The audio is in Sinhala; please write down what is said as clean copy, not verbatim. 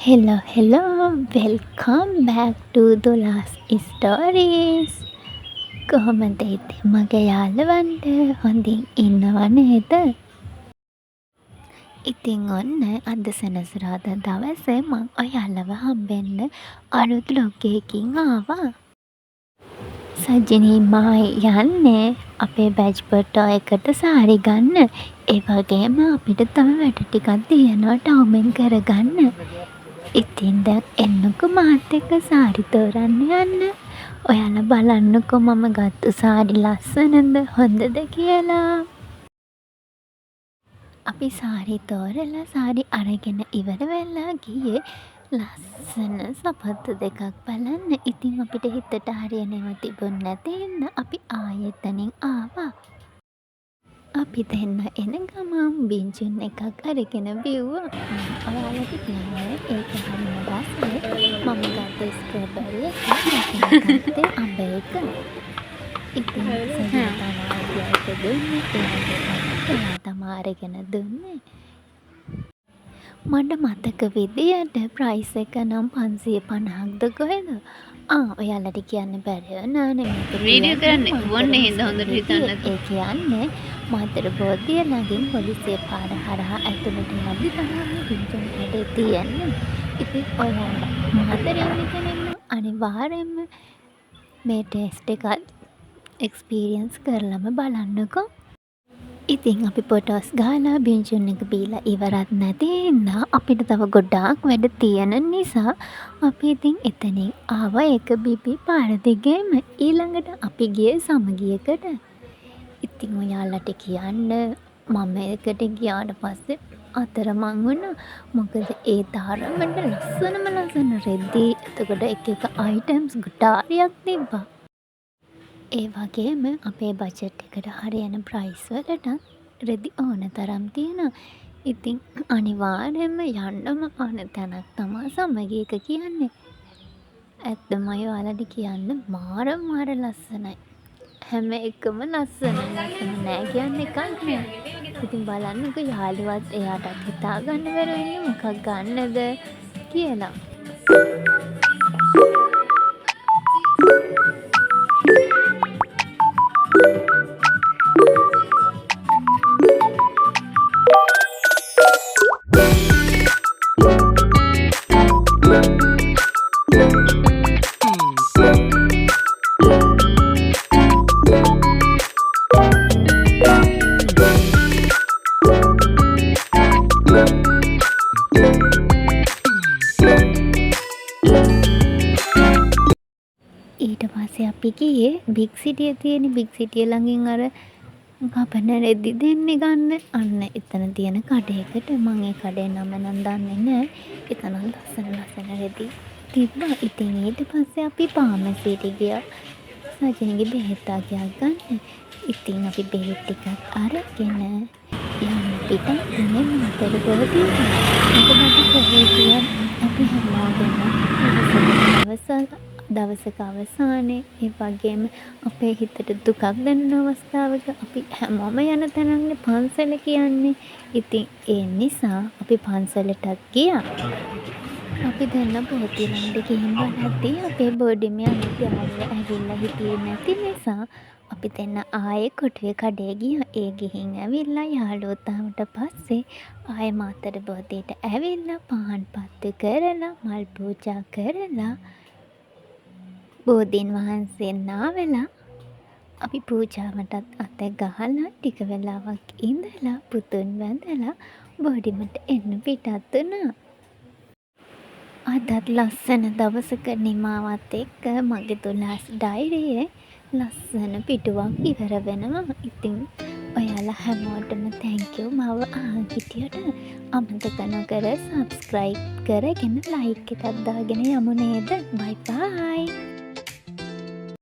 hello, welcome back to Dola's Stories. කොහොමද ඉතින් මගේ යාළුවන්ට හොඳින් ඉන්නව නේද? ඉතින් ඔන්න අද සෙනසුරාදා දවසේ මං ඔයාලව හම්බෙන්න අලුත් ලොග් එකකින් ආවා. සජිනී මායි යන්නේ අපේ බැච් පොටෝ එකට සාරි ගන්න. ඒ වගේම අපිට තව වැඩ ටිකක් තියෙනවා ටවුමෙන් කරගන්න. ඉතින් දැන් එන්නකෝ මාත් එක්ක සාරි තෝරන්න යන්න. ඔයාලා බලන්නකෝ මම ගත්ත සාරි ලස්සනද හොඳද කියලා. අපි සාරි තෝරලා සාරි අරගෙන ඉවර වෙලා ගියේ ලස්සන සපත්තු දෙකක් බලන්න. ඉතින් අපිට හිතට හරියනව තිබුණ නැති හින්දා අපි ආයෙතනින් ආවා. අපි දෙන්න එන ගමන් බින්චුන් එකක් අරගෙන බිව්වා. ඔයාලට කියන්නේ ඒක හරිම රසයි. මම ගත්තේ ස්ට්‍රොබෙරි එක, ගත්තේ අඹ එක. ඉතින් සජිනී තමයි ඒක දුන්නේ. එයා තමයි අරගෙන දුන්නේ. මට මතක විදියට ප්‍රයිස් එක නම් 550ක්ද කොහෙද? ඔයාලට කියන්න බැරිව නෑනේ මේක වීඩියෝ කරන්න ඕනේ හින්දා හොඳට හිතන්න. ඒ කියන්නේ මාතර බෝධිය ළඟින් පොලිසිය පාර හරහා ඇතුළට යද්දි තමයි බින්චුන් හැඩේ තියෙන්නේ. ඉතින් ඔයාලා මාතර යන්න කෙනෙක් අනිවාර්යෙන්ම මේ ටෙස්ට් එකත් එක්ස්පීරියන්ස් කරලම බලන්නකෝ. ඉතින් අපි පොටෝස් ගාලා බින්චුන් එක බීලා ඉවරත් නැති හින්දා අපිට තව ගොඩාක් වැඩ තියෙන නිසා අපි ඉතින් එතනින් ආවා ඒක බිබි පාර දිගේම. ඊළඟට අපි ගියේ සමගියකට. ඉතින් ඔයාලට කියන්න මම එකට ගියාට පස්සේ අතරමං වුණා. මොකද ඒ තරමට ලස්සන රෙද්දි එතකොට එක අයිටම්ස් ගොඩාරියක් තිබ්බා. ඒ වගේම අපේ බජට් එකට හරියන ප්‍රයිස් වලට රෙදි ඕන තරම් තියෙනවා. ඉතින් අනිවාර්යෙන්ම යන්නම ඕන තැනක් තමයි සමගියක කියන්නේ. ඇත්තම ඔයාලට කියන්න මාර ලස්සනයි. හැම එකම ලස්සන නෑ කියන්න එකක් නෑ. ඉතින් බලන්නකෝ යාළුවත් එයාටත් හිතා ගන්න බැරුව ඉන්නේ මොකක් ගන්නද කියලා. ඊට පස්සේ අපි ගියේ බිග් සිටියේ තියෙන බිග් සිටිය ළඟින් අර කපන රෙදි දෙන්නේ ගන්න. අන්න එතන තියෙන කඩේකට මම ඒ කඩේ නම නම් දන්නේ නැහැ. එතන ලස්සන රෙදි තිබ්බා. ඉතින් ඊට පස්සේ අපි ෆාමසියට ගියා සජිනීගේ බෙහෙත් ආගයක් ගන්න. ඉතින් අපි බෙහෙත් ටිකක් අරගෙන යන්න පිටත් මේ මාතර ගොඩදී. මොකද අපි කොහේ ගියත් අපි හැමෝගෙම දවසක අවසානයේ ඒ වගේම අපේ හිතට දුකක් දැනෙන අවස්ථාවක අපි හැමෝම යන තැනන්නේ පන්සල කියන්නේ. ඉතින් ඒ නිසා අපි පන්සලටත් ගියා. අපි දෙන්න පොතේ ළඟට ගිහින් බලද්දී අපේ බෝඩිමේ අනිත් යාළුවා ඇවිල්ලා හිටියේ නැති නිසා අපි දෙන්න ආයේ කොටුවේ කඩේ ගියා. ඒ ගිහින් ඇවිල්ලා යාළුවෝ තාමට පස්සේ ආයේ මාතර බෝධියට ඇවිල්ලා පහන් පත්තු කරලා මල් පූජා කරලා බෝධීන් වහන්සේ නාවලා අපි පූජාවටත් අත ගහලා ටික වෙලාවක් ඉඳලා පුතුන් වැඳලා බෝඩිමට එන්න පිටත් වුණා. අදත් ලස්සන දවසක නිමාවත් එක්ක මගේ තුලාස් ඩයරියේ ලස්සන පිටුවක් ඉවර වෙනවා. ඉතින් ඔයාලා හැමෝටම තැන්ක් යූ මාව හිටියට. අමතක නොකර සබ්ස්ක්‍රයිබ් කරගෙන ලයික් එකක් දාගෙන යමු නේද? බයි බයි.